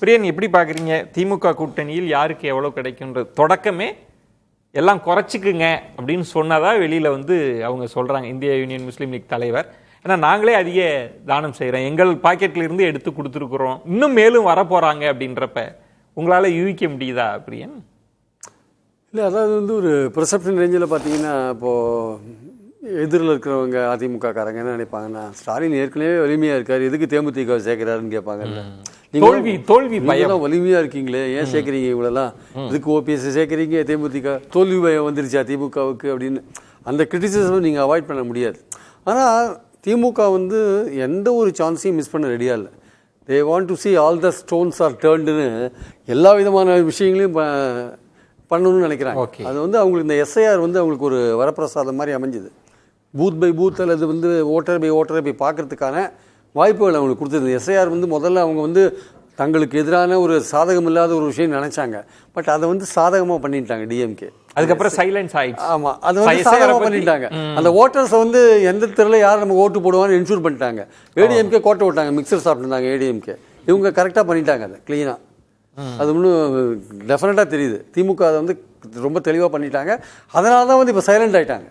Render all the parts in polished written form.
பிரியன், எப்படி பார்க்குறீங்க? திமுக கூட்டணியில் யாருக்கு எவ்வளோ கிடைக்குன்றது தொடக்கமே எல்லாம் குறைச்சிக்குங்க அப்படின்னு சொன்னதாக வெளியில் அவங்க சொல்கிறாங்க, இந்திய யூனியன் முஸ்லீம் லீக் தலைவர். ஏன்னா நாங்களே அதிக தானம் செய்கிறோம், எங்கள் பாக்கெட்ல இருந்து எடுத்து கொடுத்துருக்குறோம், இன்னும் மேலும் வரப்போகிறாங்க அப்படின்றப்ப உங்களால் யூகிக்க முடியுதா பிரியன்? இல்லை, அதாவது ஒரு பெர்செப்ஷன் ரேஞ்சில் பார்த்தீங்கன்னா, இப்போது எதிரில் இருக்கிறவங்க அதிமுக காரங்க என்ன நினைப்பாங்கன்னா, ஸ்டாலின் ஏற்கனவே வலிமையாக இருக்கார், எதுக்கு தேமுதிக சேர்க்கிறாருன்னு கேட்பாங்கல்ல. தோல்வி பயம், வலிமையாக இருக்கீங்களே ஏன் சேர்க்குறீங்க இவ்வளோலாம், இதுக்கு ஓபிஎஸ் சேர்க்குறீங்க, தேமுதிக தோல்வி பயம் வந்துருச்சா திமுகவுக்கு அப்படின்னு அந்த கிரிட்டிசிசம் நீங்கள் அவாய்ட் பண்ண முடியாது. ஆனால் திமுக எந்த ஒரு சான்ஸையும் மிஸ் பண்ண ரெடியாக இல்லை. They want to see all the stones are டேர்ன்டுன்னு எல்லா விதமான விஷயங்களையும் பண்ணணும்னு நினைக்கிறாங்க. அது அவங்களுக்கு இந்த எஸ்ஐஆர் அவங்களுக்கு ஒரு வரப்பிரசாதம் மாதிரி அமைஞ்சுது. பூத் பை பூத் அல்லது ஓட்டர் பை ஓட்டரை போய் பார்க்கறதுக்கான வாய்ப்புகள் அவங்களுக்கு கொடுத்தது. எஸ்ஐஆர் முதல்ல அவங்க தங்களுக்கு எதிரான ஒரு சாதகம் இல்லாத ஒரு விஷயம் நினைச்சாங்க. பட் அதை சாதகமாக பண்ணிட்டாங்க டிஎம்கே. அதுக்கப்புறம் சைலன்ஸ் ஆயிடுச்சு. ஆமாம், அதை சாதகமாக பண்ணிட்டாங்க. அந்த ஓட்டர்ஸை எந்த தெருவில் யார் நம்ம ஓட்டு போடுவான்னு என்ஷூர் பண்ணிட்டாங்க. ஏடிஎம்கே கோட்டை விட்டாங்க, மிக்சர் சாப்பிட்டுருந்தாங்க ஏடிஎம்கே. இவங்க கரெக்டாக பண்ணிட்டாங்க அதை க்ளீனாக. அது இன்னும் டெஃபினட்டாக தெரியுது. திமுக அதை ரொம்ப தெளிவாக பண்ணிட்டாங்க. அதனால தான் இப்போ சைலண்ட் ஆகிட்டாங்க.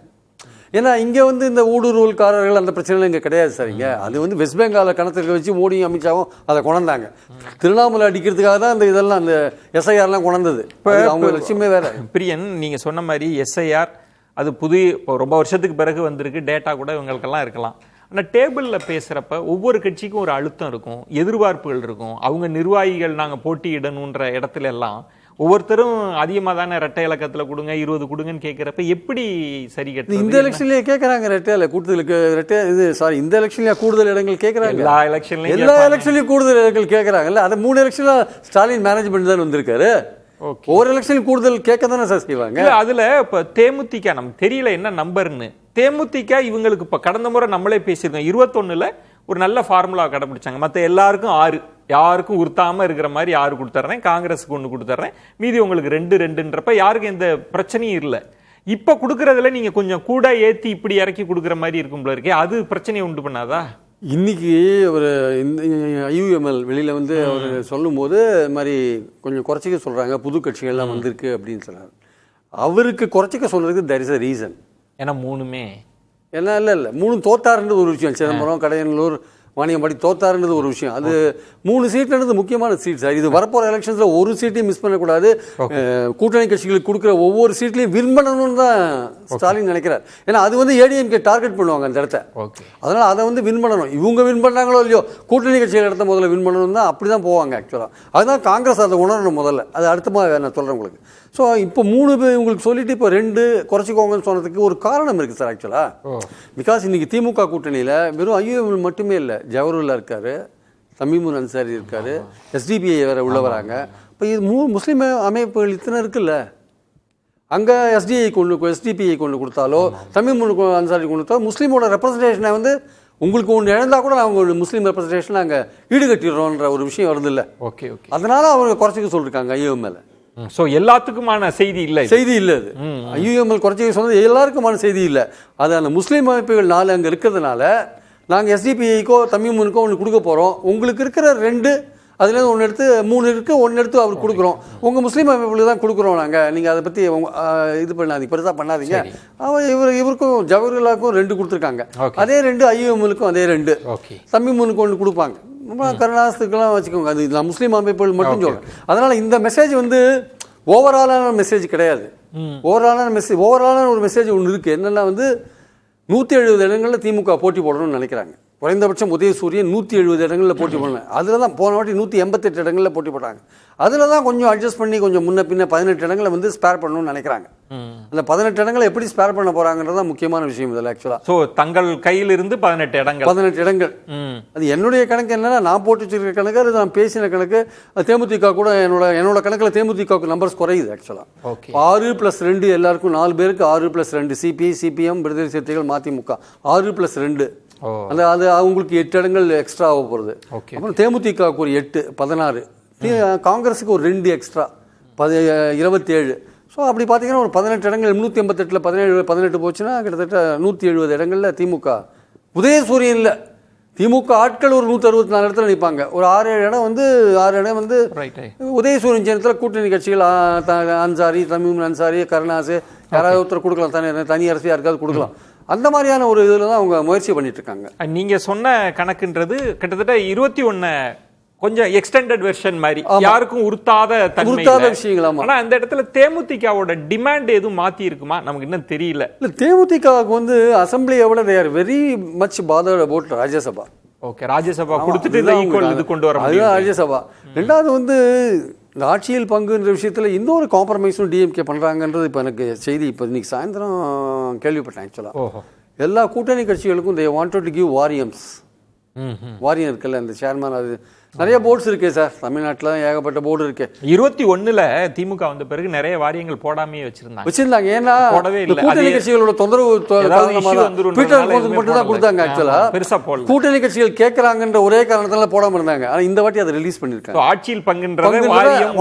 ஏன்னா இங்கே இந்த ஊடுருவல்காரர்கள் அந்த பிரச்சனைலாம் இங்கே கிடையாது சார். இங்கே அது வெஸ்ட் பெங்காலில் கணத்தில் வச்சு மோடியும் அமித்ஷாவும் அதை கொண்டாந்தாங்க. திருவண்ணாமலை அடிக்கிறதுக்காக தான் இதெல்லாம் அந்த எஸ்ஐஆர்லாம் கொண்டது. இப்போ அவங்க லட்சியமே வேறு. பிரியன், நீங்கள் சொன்ன மாதிரி எஸ்ஐஆர் அது இப்போ ரொம்ப வருஷத்துக்கு பிறகு வந்திருக்கு, டேட்டா கூட இவங்களுக்கெல்லாம் இருக்கலாம். ஆனால் டேபிளில் பேசுகிறப்ப ஒவ்வொரு கட்சிக்கும் ஒரு அழுத்தம் இருக்கும், எதிர்பார்ப்புகள் இருக்கும். அவங்க நிர்வாகிகள் நாங்கள் போட்டியிடணுன்ற இடத்துல எல்லாம் ஒவ்வொருத்தரும் அதிகமாக தானே ரெட்டை இலக்கத்தில் கொடுங்க, 20 கொடுங்கன்னு கேட்குறப்ப எப்படி சரி கட்டு? இந்த எலெக்ஷன்லேயே கேட்குறாங்க ரெட்டையில கூடுதலுக்கு இந்த எலெக்ஷன்லேயே கூடுதல் இடங்கள் கேட்குறாங்க. எல்லா எலெக்ஷன்லையும் கூடுதல் இடங்கள் கேட்குறாங்கல்ல. அது 3 எலெக்ஷனில் ஸ்டாலின் மேனேஜ்மெண்ட் தான் வந்திருக்காரு. ஒவ்வொரு எலெக்ஷன் கூடுதல் கேட்க தானே சார் செய்வாங்க. அதுல இப்ப தேமுதிக நமக்கு தெரியல என்ன நம்பர்னு. தேமுதிக இவங்களுக்கு இப்ப கடந்த முறை நம்மளே பேசியிருக்கோம், 21ல ஒரு நல்ல ஃபார்முலா கடைபிடிச்சாங்க. மற்ற எல்லாருக்கும் 6, யாருக்கும் உறுத்தாம இருக்கிற மாதிரி 6 கொடுத்துட்றேன், காங்கிரஸுக்கு 1 கொடுத்துட்றேன், மீதி உங்களுக்கு 2-2ன்றப்ப யாருக்கும் எந்த பிரச்சனையும் இல்லை. இப்ப கொடுக்கறதுல நீங்க கொஞ்சம் கூட ஏத்தி இப்படி இறக்கி கொடுக்குற மாதிரி இருக்கும் போல இருக்கே, அது பிரச்சனையை உண்டு பண்ணாதா? இன்னைக்கு ஒரு ஐயுஎம்எல் வெளியில் அவர் சொல்லும்போது இது மாதிரி கொஞ்சம் குறைச்சிக்க சொல்கிறாங்க, புது கட்சிகள்லாம் வந்திருக்கு அப்படின்னு சொன்னார். அவருக்கு குறைச்சிக்க சொல்கிறதுக்கு தேர் இஸ் அ ரீசன். ஏன்னா 3மே ஏன்னா இல்லை 3 தோத்தாருன்றது ஒரு விஷயம். சிதம்பரம், கடையனூர், வாணியம்பாடி தோத்தாருன்றது ஒரு விஷயம். அது 3 சீட்ன்றது முக்கியமான சீட் சார். இது வரப்போகிற எலெக்ஷன்ஸில் ஒரு சீட்டையும் மிஸ் பண்ணக்கூடாது. கூட்டணி கட்சிகளுக்கு கொடுக்குற ஒவ்வொரு சீட்லையும் வின் பண்ணணும்னு தான் ஸ்டாலின் நினைக்கிறார். ஏன்னா அது ஏடிஎம்கே டார்கெட் பண்ணுவாங்க அந்த இடத்த. அதனால் அதை வின் பண்ணணும். இவங்க வின் பண்ணுறாங்களோ இல்லையோ, கூட்டணி கட்சிகள் இடத்த முதல்ல வின் பண்ணணும் தான், அப்படி தான் போவாங்க ஆக்சுவலாக. அதுதான் காங்கிரஸ் அதை உணரணும் முதல்ல. அது அடுத்த நான் சொல்கிறேன் உங்களுக்கு. ஸோ இப்போ 3 உங்களுக்கு சொல்லிட்டு இப்போ 2 குறைச்சிக்கோங்கன்னு சொன்னதுக்கு ஒரு காரணம் இருக்குது சார் ஆக்சுவலாக. பிகாஸ் இன்றைக்கி திமுக கூட்டணியில் வெறும் ஐயுஎம்எல் மட்டுமே இல்லை, ஜவஹர்லா இருக்கார், தமீமுன் அன்சாரி இருக்கார், எஸ்டிபிஐ வேறு உள்ள வராங்க. இப்போ இது 3 முஸ்லீம் அமைப்புகள் இத்தனை இருக்குல்ல. அங்கே எஸ்டிபிஐ கொண்டு கொடுத்தாலோ, தமீமுன் அன்சாரி கொண்டு கொடுத்தாலோ, முஸ்லீமோட ரெப்ரஸன்டேஷனை உங்களுக்கு ஒன்று இழந்தால் கூட நாங்கள் முஸ்லீம் ரெப்ரஸன்டேஷன் நாங்கள் ஈடுகட்டிடுறோன்ற ஒரு விஷயம் வருது இல்லை. அதனால் அவங்க குறைச்சிக்க சொல்லியிருக்காங்க ஐயுஎம்எல். ஸோ எல்லாத்துக்குமான செய்தி இல்லை அது. ஐயுஎம்எல் குறைச்சி சொன்னது எல்லாருக்குமான செய்தி இல்லை. அது அந்த முஸ்லீம் அமைப்புகள் 4 அங்கே இருக்கிறதுனால நாங்கள் எஸ்டிபிஐக்கோ தமீமுனுக்கோ ஒன்று கொடுக்க போகிறோம். உங்களுக்கு இருக்கிற 2 அதுலேருந்து 1 எடுத்து 3 இருக்குது, 1 எடுத்து அவருக்கு கொடுக்குறோம். உங்கள் முஸ்லீம் அமைப்புகளுக்கு தான் கொடுக்குறோம் நாங்கள். நீங்கள் அதை பற்றி இது பண்ணாதீங்க, பெருசாக பண்ணாதீங்க. இவருக்கும் ஜவஹர்லாவுக்கும் 2 கொடுத்துருக்காங்க. அதே 2 ஐயுஎம்எலுக்கும் அதே 2 தமீமுனுக்கு 1 கொடுப்பாங்க. கருணாசுக்கெல்லாம் வச்சுக்கோங்க. அது நான் முஸ்லீம் அமைப்புகள் மட்டும் சொல்கிறேன். அதனால் இந்த மெசேஜ் ஓவராலான மெசேஜ் கிடையாது. ஓவராலான ஒரு மெசேஜ் ஒன்று இருக்குது. என்னென்னா 170 இடங்களில் திமுக போட்டி போடணும்னு நினைக்கிறாங்க. குறைந்தபட்சம் உதயசூரியன் 170 இடங்களில் போட்டி போடணும். அதில் தான் போன வாட்டி 188 இடங்களில் போட்டி போட்டாங்க. அதில் தான் கொஞ்சம் அட்ஜஸ்ட் பண்ணி கொஞ்சம் முன்ன பின்ன 18 இடங்களை ஸ்பேர் பண்ணணும்னு நினைக்கிறாங்க. அந்த 18 இடங்களை எப்படி ஸ்பேர் பண்ண போகிறாங்கன்றது தான் முக்கியமான விஷயம் இதில் ஆக்சுவலாக. ஸோ தங்கள் கையிலிருந்து 18 இடங்கள். அது என்னுடைய கணக்கு என்னன்னா, நான் போட்டு வச்சிருக்கிற கணக்கு, அது நான் பேசின கணக்கு. தேமுதிக கூட என்னோட கணக்கில் தேமுதிகவுக்கு நம்பர்ஸ் குறையுது ஆக்சுவலாக. 6+2 எல்லாருக்கும் 4 பேருக்கு 6+2 சிபிஐ, சிபிஎம், விடுதலை சிறுத்தைகள், மதிமுக 6+2. அது அவங்களுக்கு 8 இடங்கள் எக்ஸ்ட்ரா ஆக போகிறது. அப்புறம் தேமுதிகவுக்கு ஒரு 8, 16. காங்கிரஸுக்கு ஒரு 2 எக்ஸ்ட்ரா 27. ஸோ அப்படி பார்த்தீங்கன்னா ஒரு 18 இடங்கள் 388ல் 18 போச்சுன்னா கிட்டத்தட்ட 170 இடங்களில் திமுக உதயசூரியனில் திமுக ஆட்கள் ஒரு 164 இடத்துல நிற்பாங்க. ஒரு 6-7 இடம் வந்து உதயசூரியன் சின்னத்தில் கூட்டணி கட்சிகள் அன்சாரி, தமிழ் அன்சாரி, கருணாசு யாராவது ஒருத்தர் கொடுக்கலாம், தனி அரசு யாருக்காவது கொடுக்கலாம். அந்த மாதிரியான ஒரு இதில் தான் அவங்க முயற்சி பண்ணிட்டு இருக்காங்க. நீங்க சொன்ன கணக்குன்றது கிட்டத்தட்ட 21 கொஞ்சம் எக்ஸ்டெண்டட் வெர்ஷன் மாதிரி, யாருக்கும் உறுத்தாத விஷயங்கள். ஆனா அந்த இடத்துல தேமுதிகவோட டிமாண்ட் எதுவும் மாத்தி இருக்குமா நமக்கு இன்னும் தெரியல. இல்ல, தேமுதிகவுக்கு வந்து அசம்பிளியை விட they are very much bothered about Rajya Sabha. Okay, Rajya Sabha கொடுத்துட்டு இது கொண்டு வர அதுதான் ராஜ்யசபா. ரெண்டாவது வந்து இந்த ஆட்சியில் பங்குன்ற விஷயத்துல இன்னொரு காம்ப்ரமைஸும் டிஎம்கே பண்றாங்கன்றது இப்போ எனக்கு செய்தி இப்போ இன்னைக்கு சாயந்தரம் கேள்விப்பட்டேன். ஆக்சுவலாக எல்லா கூட்டணி கட்சிகளுக்கும் they wanted to give வாரியம்ஸ். வாரியம் இருக்குல்ல, இந்த சேர்மன், அது நிறைய போர்ட்ஸ் இருக்கே சார், தமிழ்நாட்டில் ஏகப்பட்ட போர்டு இருக்கு. 21 திமுக வந்த பிறகு நிறைய வாரியங்கள் போடாமே வச்சிருந்தாங்க. ஏன்னா கூட்டணி கட்சிகளோட தொந்தரவு மட்டும் தான் கொடுத்தாங்க. ஆக்சுவலா பெருசா போடல. கூட்டணி கட்சிகள் கேட்கறாங்கன்ற ஒரே காரணத்தால போடாம இருந்தாங்க. ஆனா இந்த வாட்டி அதை ரிலீஸ் பண்ணிருக்காங்க. ஆட்சியில் பங்குன்ற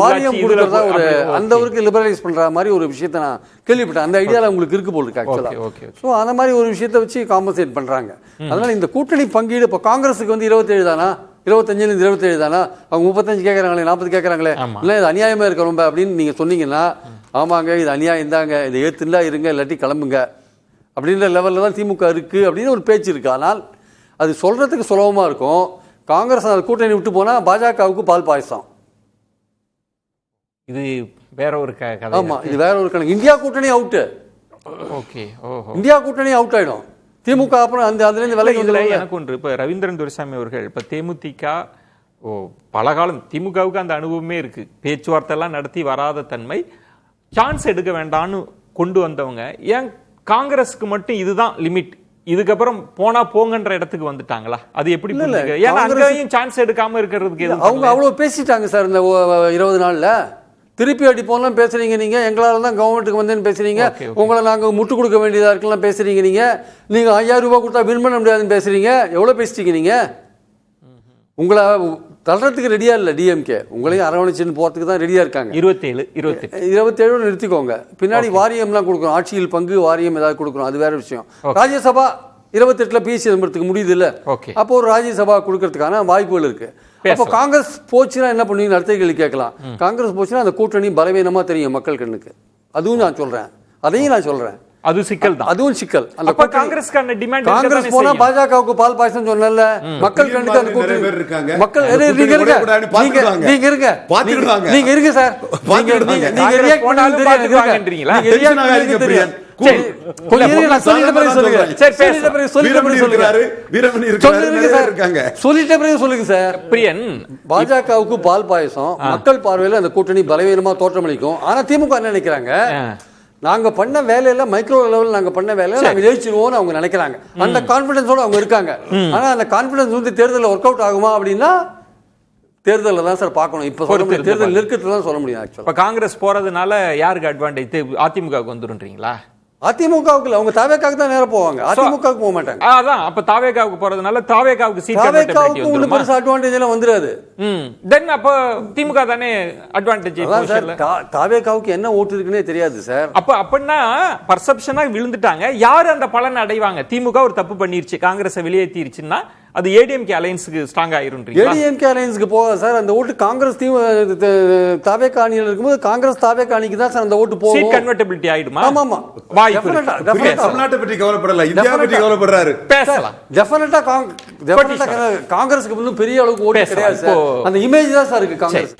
வாரியம் கொடுக்கறதா ஒரு அந்த ஊருக்கு லிபரலைஸ் பண்ற மாதிரி ஒரு விஷயத்தை நான் கேள்விப்பட்டேன். அந்த ஐடியால உங்களுக்கு இருக்கு போல இருக்கு ஆக்சுவலா. ஸோ அந்த மாதிரி ஒரு விஷயத்தை வச்சு காம்பன்சேட் பண்றாங்க. அதனால இந்த கூட்டணி பங்கீடு இப்போ காங்கிரஸுக்கு வந்து 27 தானா, 25 27 தானா, அவங்க 35 கேட்கறாங்களே, 40 கேட்கறாங்களே, இல்லை இது அநியாயமா இருக்க ரொம்ப அப்படின்னு நீங்க சொன்னீங்கன்னா, ஆமாங்க இது அநியாயம் தாங்க, இதை ஏத்துண்டா இருங்க இல்லாட்டி கிளம்புங்க அப்படின்ற லெவலில் தான் திமுக இருக்கு அப்படின்னு ஒரு பேச்சு இருக்கு. ஆனால் அது சொல்றதுக்கு சுலபமா இருக்கும். காங்கிரஸ் அந்த கூட்டணி விட்டு போனா பாஜகவுக்கு பால் பாயசம். இது வேற ஒரு கதை. ஆமா, இது வேற ஒரு கணக்கு. இந்தியா கூட்டணி அவுட். ஓகே, இந்தியா கூட்டணி அவுட் ஆயிடும். திமுக அப்புறம் அதுல இருந்து விலகி வந்துல. எனக்கு ஒன்று, இப்ப ரவீந்திரன் துரைசாமி அவர்கள் இப்ப தேமுதிக பல காலம் திமுகவுக்கு அந்த அனுபவமே இருக்கு, பேச்சுவார்த்தை எல்லாம் நடத்தி வராத தன்மை, சான்ஸ் எடுக்க வேண்டாம்னு கொண்டு வந்தவங்க ஏன் காங்கிரஸுக்கு மட்டும் இதுதான் லிமிட், இதுக்கப்புறம் போனா போங்கன்ற இடத்துக்கு வந்துட்டாங்களா? அது எப்படி? ஏன்னா அங்கேயும் சான்ஸ் எடுக்காம இருக்கிறதுக்கு அவங்க அவ்வளவு பேசிட்டாங்க சார் இந்த 20 நாள்ல. திருப்பி அடிப்போம்லாம் பேசுறீங்க நீங்க, எங்களால தான் கவர்மெண்ட்டுக்கு வந்தேன்னு பேசுறீங்க, உங்களை நாங்க முட்டு கொடுக்க வேண்டியதா இருக்கலாம் பேசுறீங்க, நீங்க 5000 ரூபாய் கொடுத்தா வின் பண்ண முடியாதுன்னு பேசுறீங்க. எவ்வளவு பேசிட்டீங்க நீங்க? உங்களை தள்ளுறதுக்கு ரெடியா இல்ல டிஎம்கே, உங்களையும் அரவணைச்சுன்னு போறதுக்கு தான் ரெடியா இருக்காங்க. 27 நிறுத்திக்கோங்க. பின்னாடி வாரியம்லாம் கொடுக்குறோம், ஆட்சியில் பங்கு வாரியம் ஏதாவது கொடுக்குறோம், அது வேற விஷயம். ராஜ்யசபா 28 பி சிதம்பரத்துக்கு முடியுது இல்ல, அப்போ ஒரு ராஜ்யசபா கொடுக்கறதுக்கான வாய்ப்புகள் இருக்கு. அப்போ காங்கிரஸ் போச்சுன்னா என்ன பண்ணுவீங்க? அடுத்த கேள்வி கேட்கலாம். காங்கிரஸ் போச்சுன்னா அந்த கூட்டணி பலவீனமா தெரியும் மக்கள் கண்ணுக்கு. அதுவும் நான் சொல்றேன், அதையும் நான் சொல்றேன். அது சிக்கல் தான், அதுவும் சிக்கல். அந்த காங்கிரஸ்கான டிமாண்ட், காங்கிரஸ் போனா பாஜகவுக்கு பால் பாயசம் சொன்னல, மக்கள் கண்ணுக்கு அந்த கூட்டணி மக்கள் நீங்க இருங்க சார், நீங்க ரியாக்ட் பண்ணாலும் பாஜகவுக்கு பால் பாயசம் மக்கள் பார்வையில் அந்த கூட்டணி பலவீனமா தோற்றமளிக்கும். ஆனா திமுக என்ன நினைக்கிறாங்க, நாங்க பண்ண வேலையில மைக்ரோ லெவல் நாங்க பண்ண வேலையில நாங்க ஜெயிச்சிருவோம்னு அவங்க நினைக்கிறாங்க. அந்த கான்பிடன்ஸோட அவங்க இருக்காங்க. ஆனா அந்த கான்பிடன்ஸ் வந்து தேர்தலில் ஒர்க் அவுட் ஆகுமா அப்படின்னா தேர்தலில் தான் சார் பார்க்கணும். இப்ப சொல்ல முடியும், தேர்தல் நெருக்கத்தில் தான் சொல்ல முடியும். ஆக்சுவலா இப்ப காங்கிரஸ் போறதுனால யாருக்கு அட்வான்டேஜ்? அதிமுகவுக்கு வந்துருன்றீங்களா? அதிமுகவுக்கு அவங்க தாவேக்காவுக்கு தான் நேரம் போவாங்க, அதிமுகவுக்கு போக மாட்டாங்க. அதான் அப்ப தாவேக்காவுக்கு போறதுனால தாவேக்காவுக்கு சீட் தாவேக்காவுக்கு ஒண்ணு பெருசா அட்வான்டேஜ் எல்லாம் வந்துராது. தென் அப்ப திமுக தானே அட்வான்டேஜ். தாவேக்காவுக்கு என்ன ஓட்டு இருக்குன்னே தெரியாது சார். அப்ப அப்படின்னா பர்செப்ஷனா விழுந்துட்டாங்க. யாரு அந்த பலன் அடைவாங்க? திமுக ஒரு தப்பு பண்ணிருச்சு, காங்கிரஸை வெளியேற்றிருச்சுன்னா அது ஏடிஎம்கே அலையன்ஸ்க்கு ஸ்ட்ராங் ஆயிருன்றீங்களா? ஏடிஎம்கே அலையன்ஸ்க்கு போக சார் அந்த ஓட்டு காங்கிரஸ் தாவேக்கா அணியில் இருக்கும்போது காங்கிரஸ் தாவேக்கா அணிக்கு தான் சார் அந்த ஓட்டு போகும். சீட் கன்வர்ட்டபிலிட்டி ஆயிடுமா? ஆமா ஆமா, தமிழ்நாட்டை பற்றி கவலைப்படல, இந்தியா பற்றி கவலைப்படுறாரு. பேசலாம். டெஃபினட்டா காங்கிரஸுக்கு பெரிய அளவுக்கு ஓட்டு கிடையாது சார். அந்த இமேஜ் தான் சார் இருக்கு காங்கிரஸ்.